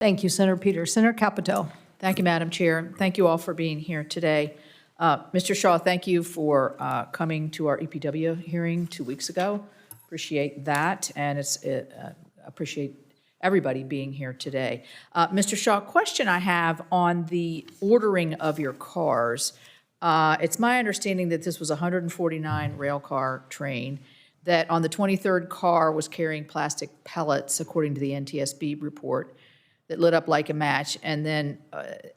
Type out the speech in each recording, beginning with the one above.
Thank you, Senator Peters. Senator Capito. Thank you, Madam Chair. Thank you all for being here today. Mr. Shaw, thank you for coming to our EPW hearing 2 weeks ago. Appreciate that, and appreciate everybody being here today. Mr. Shaw, question I have on the ordering of your cars. It's my understanding that this was a 149 rail car train, that on the 23rd car was carrying plastic pellets, according to the NTSB report, that lit up like a match, and then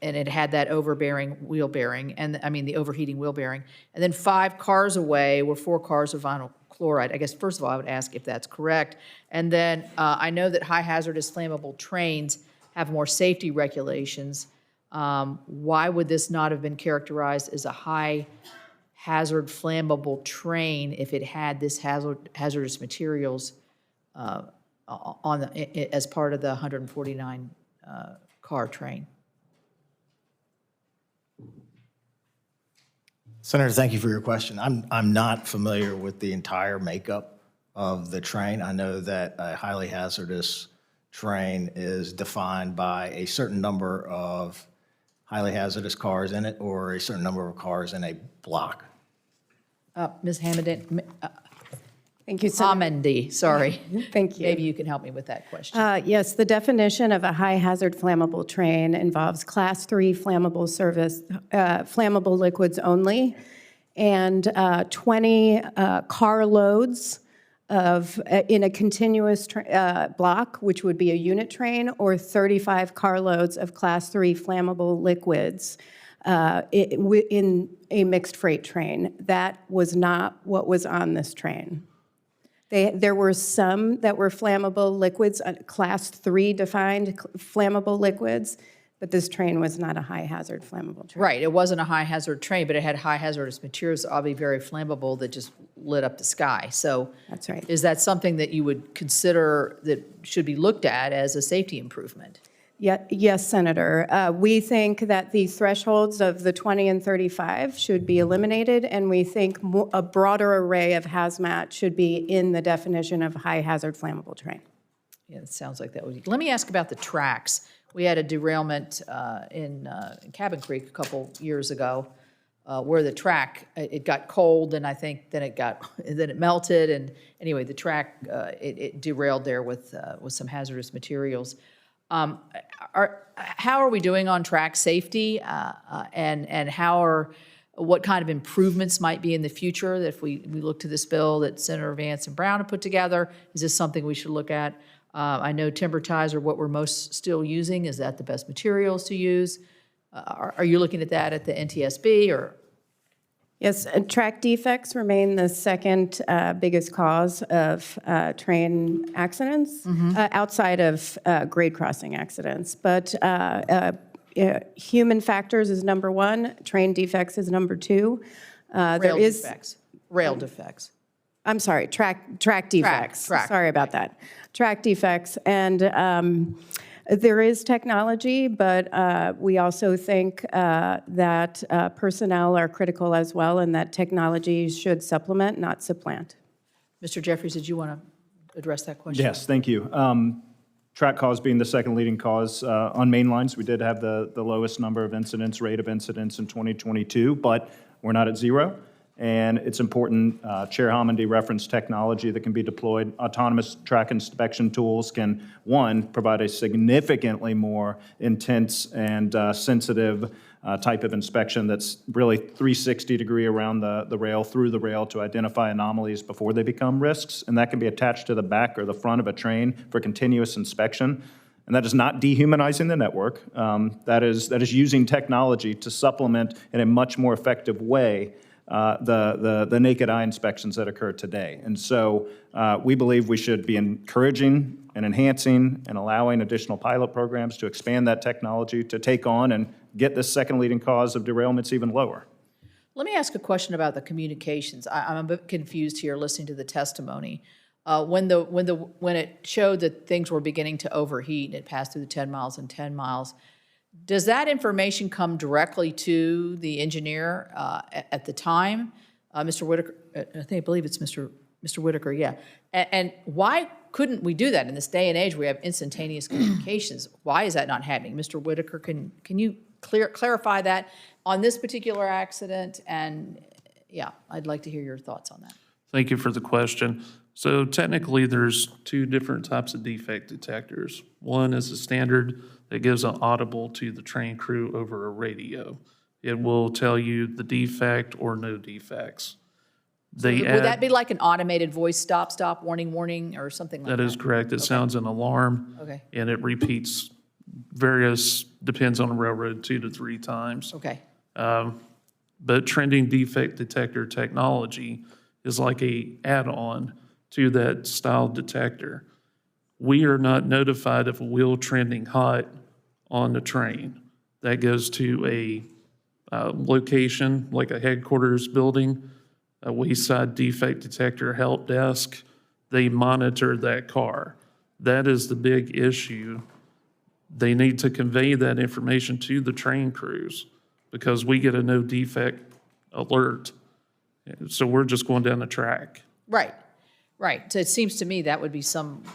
and it had that overbearing wheel bearing, and the overheating wheel bearing. And then 5 cars away were 4 cars of vinyl chloride. I guess, first of all, I would ask if that's correct. And then I know that high hazardous flammable trains have more safety regulations. Why would this not have been characterized as a high hazard flammable train if it had this hazardous materials as part of the 149 car train? Senator, thank you for your question. I'm not familiar with the entire makeup of the train. I know that a highly hazardous train is defined by a certain number of highly hazardous cars in it or a certain number of cars in a block. Ms. Hamilton, Thank you, Senator. Amendy, sorry. Thank you. Maybe you can help me with that question. Yes, the definition of a high-hazard flammable train involves Class 3 flammable liquids only, and 20 car loads in a continuous block, which would be a unit train, or 35 car loads of Class 3 flammable liquids in a mixed freight train. That was not what was on this train. There were some that were flammable liquids, Class 3 defined flammable liquids, but this train was not a high-hazard flammable train. Right, it wasn't a high-hazard train, but it had high hazardous materials, obviously very flammable, that just lit up the sky. So That's right. is that something that you would consider that should be looked at as a safety improvement? Yes, Senator. We think that the thresholds of the 20 and 35 should be eliminated, and we think a broader array of hazmat should be in the definition of high-hazard flammable train. Yeah, it sounds like that would. Let me ask about the tracks. We had a derailment in Cabin Creek a couple years ago where the track, it got cold, and I think then it melted, and anyway, the track, it derailed there with some hazardous materials. How are we doing on track safety, and what kind of improvements might be in the future that if we look to this bill that Senator Vance and Brown have put together? Is this something we should look at? I know timber ties are what we're most still using. Is that the best materials to use? Are you looking at that at the NTSB or? Yes, and track defects remain the second biggest cause of train accidents, outside of grade crossing accidents. But human factors is number 1, train defects is number 2. Rail defects. I'm sorry, track defects. Track. Sorry about that. Track defects. And there is technology, but we also think that personnel are critical as well, and that technology should supplement, not supplant. Mr. Jeffries, did you want to address that question? Yes, thank you. Track cause being the second leading cause on main lines, we did have the lowest number of rate of incidents in 2022, but we're not at 0. And it's important, Chair Homendy referenced technology that can be deployed. Autonomous track inspection tools can, 1, provide a significantly more intense and sensitive type of inspection that's really 360-degree around the rail, through the rail, to identify anomalies before they become risks. And that can be attached to the back or the front of a train for continuous inspection. And that is not dehumanizing the network. That is using technology to supplement in a much more effective way the naked eye inspections that occur today. And so we believe we should be encouraging and enhancing and allowing additional pilot programs to expand that technology to take on and get this second leading cause of derailments even lower. Let me ask a question about the communications. I'm a bit confused here listening to the testimony. When it showed that things were beginning to overheat and it passed through the 10 miles and 10 miles, does that information come directly to the engineer at the time? Mr. Whitaker, I believe it's Mr. Whitaker, yeah. And why couldn't we do that in this day and age? We have instantaneous communications. Why is that not happening? Mr. Whitaker, can you clarify that on this particular accident? And yeah, I'd like to hear your thoughts on that. Thank you for the question. So technically, there's two different types of defect detectors. One is a standard that gives an audible to the train crew over a radio. It will tell you the defect or no defects. Would that be like an automated voice stop, warning, or something like that? That is correct. It sounds an alarm. Okay. And it repeats depends on the railroad, 2 to 3 times. Okay. But trending defect detector technology is like a add-on to that style detector. We are not notified of a wheel trending hot on the train. That goes to a location, like a headquarters building, a wayside defect detector help desk. They monitor that car. That is the big issue. They need to convey that information to the train crews because we get a no defect alert. So we're just going down the track. Right. So it seems to me that would be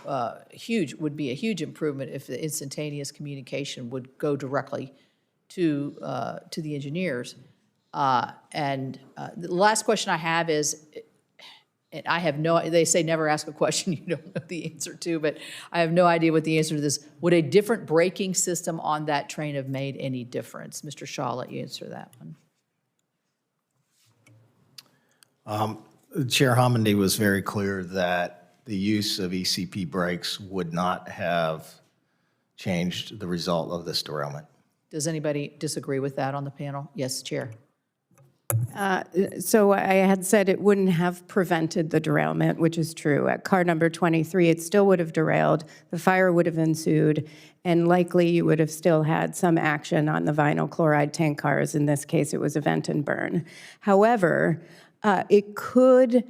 a huge improvement if the instantaneous communication would go directly to the engineers. And the last question I have is, and they say never ask a question you don't know the answer to, but I have no idea what the answer to this. Would a different braking system on that train have made any difference? Mr. Shaw, I'll let you answer that one. Chair Homendy was very clear that the use of ECP brakes would not have changed the result of this derailment. Does anybody disagree with that on the panel? Yes, Chair. So I had said it wouldn't have prevented the derailment, which is true. At car number 23, it still would have derailed, the fire would have ensued, and likely you would have still had some action on the vinyl chloride tank cars. In this case, it was a vent and burn. However, it could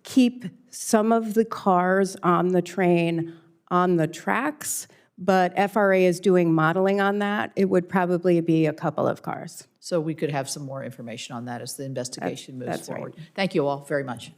keep some of the cars on the train on the tracks, but FRA is doing modeling on that. It would probably be a couple of cars. So we could have some more information on that as the investigation moves That's right. forward. Thank you all very much.